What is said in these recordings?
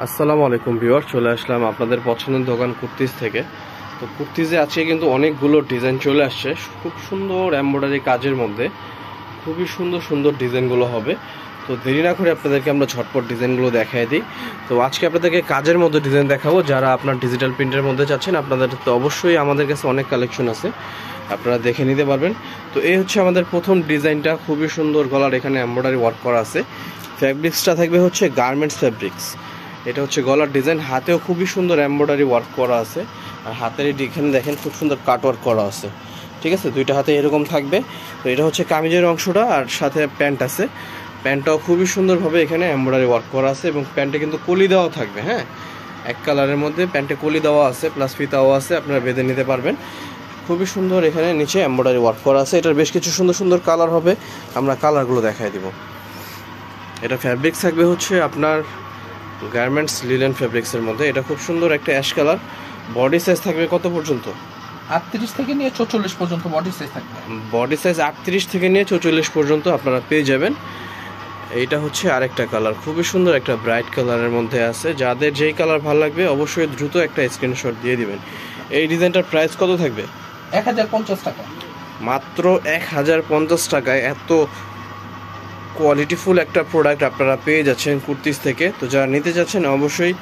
আসসালামু আলাইকুম ভিউয়ার, চলে আসলাম আপনাদের পছন্দের দোকান কুর্তিজ থেকে। তো কুর্তিজে আজকে কিন্তু অনেকগুলো ডিজাইন চলে আসছে, খুব সুন্দর এমব্রয়ডারি কাজের মধ্যে খুবই সুন্দর সুন্দর ডিজাইনগুলো হবে। তো দেরি না করে আপনাদেরকে আমরা ঝটপট ডিজাইনগুলো দেখাই দিই। তো আজকে আপনাদেরকে কাজের মধ্যে ডিজাইন দেখাবো। যারা আপনার ডিজিটাল প্রিন্টের মধ্যে চাচ্ছেন, আপনাদের তো অবশ্যই আমাদের কাছে অনেক কালেকশন আছে, আপনারা দেখে নিতে পারবেন। তো এই হচ্ছে আমাদের প্রথম ডিজাইনটা, খুবই সুন্দর গলার এখানে এমব্রয়ডারি ওয়ার্ক করা আছে। ফ্যাব্রিক্সটা থাকবে হচ্ছে গার্মেন্টস ফ্যাব্রিক্স। এটা হচ্ছে গলার ডিজাইন, হাতেও খুবই সুন্দর এমব্রয়ডারি ওয়ার্ক করা আছে, আর হাতের এখানে দেখেন খুব সুন্দর কাট ওয়ার্ক করা আছে। ঠিক আছে, দুইটা হাতে এরকম থাকবে। তো এটা হচ্ছে কামিজের অংশটা, আর সাথে প্যান্ট আছে। প্যান্টটাও খুবই সুন্দরভাবে এখানে এমব্রয়ডারি ওয়ার্ক করা আছে, এবং প্যান্টে কিন্তু কলি দেওয়া থাকবে। হ্যাঁ, এক কালারের মধ্যে প্যান্টে কলি দেওয়া আছে, প্লাস ফিতাও আছে, আপনারা বেঁধে নিতে পারবেন। খুবই সুন্দর এখানে নিচে এমব্রয়ডারি ওয়ার্ক করা আছে। এটার বেশ কিছু সুন্দর সুন্দর কালার হবে, আমরা কালারগুলো দেখাই দিব। এটা ফ্যাব্রিক্স থাকবে হচ্ছে আপনার গার্মেন্টস লিলেন ফ্যাব্রিক্সের মধ্যে। এটা খুব সুন্দর একটা অ্যাশ কালার। বডি সাইজ থাকবে কত পর্যন্ত? 38 থেকে নিয়ে 44 পর্যন্ত বডি সাইজ থাকবে। বডি সাইজ 38 থেকে নিয়ে 44 পর্যন্ত আপনারা পেয়ে যাবেন। এইটা হচ্ছে আরেকটা কালার, খুবই সুন্দর একটা ব্রাইট কালারের মধ্যে আছে। যাদের যেই কালার ভালো লাগবে অবশ্যই দ্রুত একটা স্ক্রিনশট দিয়ে দিবেন। এই ডিজাইনটার প্রাইস কত থাকবে? 1050 টাকা, মাত্র 1050 টাকায় এত কোয়ালিটিফুল একটা প্রোডাক্ট আপনারা পেয়ে যাচ্ছেন কুর্তিজ থেকে। তো যারা নিতে যাচ্ছেন অবশ্যই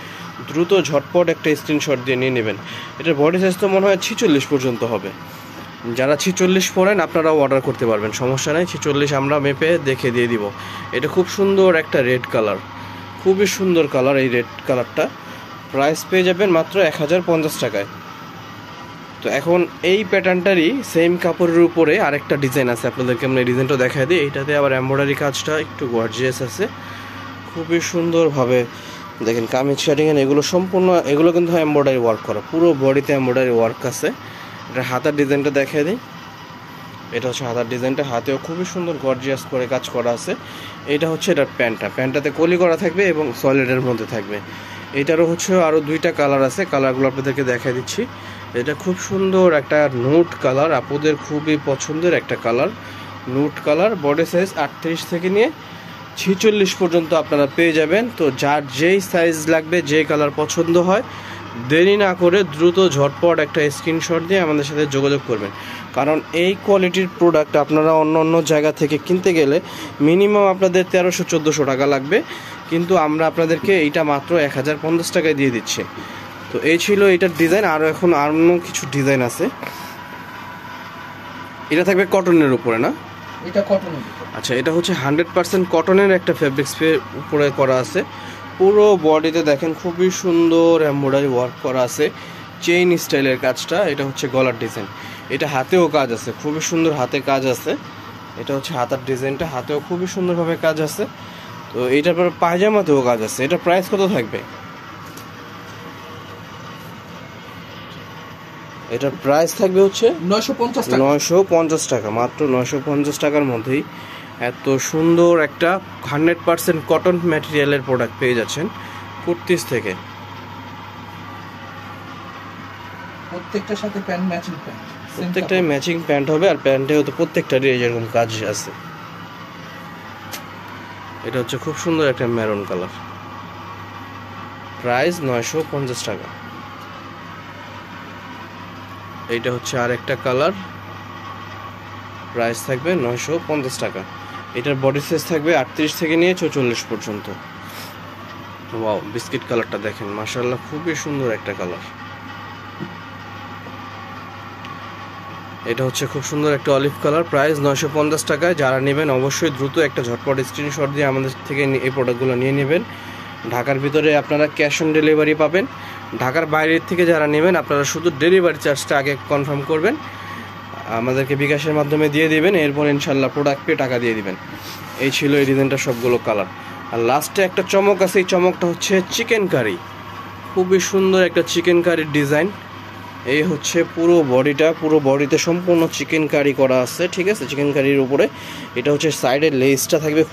দ্রুত ঝটপট একটা স্ক্রিনশট দিয়ে নিয়ে নেবেন। এটার বডি সাইজ তো মনে হয় 46 পর্যন্ত হবে। যারা 46 পরেন আপনারাও অর্ডার করতে পারবেন, সমস্যা নেই। 46 আমরা মেপে দেখে দিয়ে দিব। এটা খুব সুন্দর একটা রেড কালার, খুবই সুন্দর কালার। এই রেড কালারটা প্রাইস পেয়ে যাবেন মাত্র 1050 টাকায়। তো এখন এই প্যাটার্নটারই সেম কাপড়ের উপরে আরেকটা ডিজাইন আছে, আপনাদেরকে আমরা এই ডিজাইনটা দেখাই দিই। এইটাতে আবার এমব্রয়ডারি কাজটা একটু গর্জিয়াস আছে, খুবই সুন্দরভাবে দেখেন কামিজ শার্টিং এগুলো সম্পূর্ণ, এগুলো কিন্তু এমব্রয়ডারি ওয়ার্ক করা, পুরো বডিতে এমব্রয়ডারি ওয়ার্ক আছে। এটা হাতার ডিজাইনটা দেখাই দিই। এটা হচ্ছে হাতার ডিজাইনটা, হাতেও খুবই সুন্দর গর্জিয়াস করে কাজ করা আছে। এটা হচ্ছে এটার প্যান্টটাতে কলি করা থাকবে এবং সলিডের মধ্যে থাকবে। এটারও হচ্ছে আরও দুইটা কালার আছে, কালারগুলো আপনাদেরকে দেখাই দিচ্ছি। এটা খুব সুন্দর একটা নুট কালার, আপুদের খুবই পছন্দের একটা কালার, নুট কালার। বডি সাইজ 38 থেকে নিয়ে 46 পর্যন্ত আপনারা পেয়ে যাবেন। তো যার যেই সাইজ লাগবে, যে কালার পছন্দ হয়, দেরি না করে দ্রুত ঝটপট একটা স্ক্রিনশট দিয়ে আমাদের সাথে যোগাযোগ করবেন। কারণ এই কোয়ালিটির প্রোডাক্ট আপনারা অন্য অন্য জায়গা থেকে কিনতে গেলে মিনিমাম আপনাদের 1300-1400 টাকা লাগবে, কিন্তু আমরা আপনাদেরকে এইটা মাত্র 1050 টাকায় দিয়ে দিচ্ছি। তো এই ছিল এটার ডিজাইন। আরও এখন অন্য কিছু ডিজাইন আছে। এটা থাকবে কটনের উপরে না? এটা কটনের। আচ্ছা, এটা হচ্ছে 100% কটনের একটা ফেব্রিক্স উপরে করা আছে। পুরো বডিতে দেখেন খুবই সুন্দর এমব্রয়ডারি ওয়ার্ক করা আছে, চেইন স্টাইলের কাজটা। এটা হচ্ছে গলার ডিজাইন, এটা হাতেও কাজ আছে, খুবই সুন্দর হাতে কাজ আছে। এটা হচ্ছে হাতার ডিজাইনটা, হাতেও খুবই সুন্দরভাবে কাজ আছে। তো এইটার পর পায়জামাতেও কাজ আছে। এটা প্রাইস কত থাকবে? এটার প্রাইস থাকবে হচ্ছে 950 টাকা। 950 টাকা, মাত্র 950 টাকার মধ্যেই এত সুন্দর একটা 100% কটন ম্যাটেরিয়ালের প্রোডাক্ট পেয়ে যাচ্ছেন কুর্তিজ থেকে। প্রত্যেকটার সাথে প্যান্ট ম্যাচিং প্যান্ট, প্রত্যেকটাই ম্যাচিং প্যান্ট হবে, আর প্যান্টেও তো প্রত্যেকটারই এরকম কাজ আছে। এটা হচ্ছে খুব সুন্দর একটা মেরুন কালার, প্রাইস 950 টাকা। এইটা হচ্ছে আরেকটা কালার, প্রাইস থাকবে 950 টাকা। এটার বডি সাইজ থাকবে 38 থেকে নিয়ে 44 পর্যন্ত। ওয়াও, বিস্কিট কালারটা দেখেন, মাশাআল্লাহ খুবই সুন্দর একটা কালার। এটা হচ্ছে খুব সুন্দর একটা অলিভ কালার, প্রাইস 950 টাকায়। যারা নেবেন অবশ্যই দ্রুত একটা ঝটপট স্ক্রিনশট দিয়ে আমাদের থেকে এই প্রোডাক্টগুলো নিয়ে নেবেন। ঢাকার ভিতরে আপনারা ক্যাশ অন ডেলিভারি পাবেন। ঢাকার বাইরের থেকে যারা নেবেন আপনারা শুধু ডেলিভারি চার্জটা আগে কনফার্ম করবেন, আমাদেরকে বিকাশের মাধ্যমে দিয়ে দিবেন, এরপর ইনশাল্লাহ প্রোডাক্ট পেয়ে টাকা দিয়ে দিবেন। এই ছিল এই ডিজাইনটা, সবগুলো কালার। আর লাস্টে একটা চমক আছে, এই চমকটা হচ্ছে চিকেন কারি, খুবই সুন্দর একটা চিকেন কারির ডিজাইন। এই হচ্ছে পুরো বডিটা, পুরো বডিতে সম্পূর্ণ চিকেন কারি করা আছে। ঠিক আছে, চিকেন কারির উপরে এটা হচ্ছে সাইডের লেসটা থাকবে খুব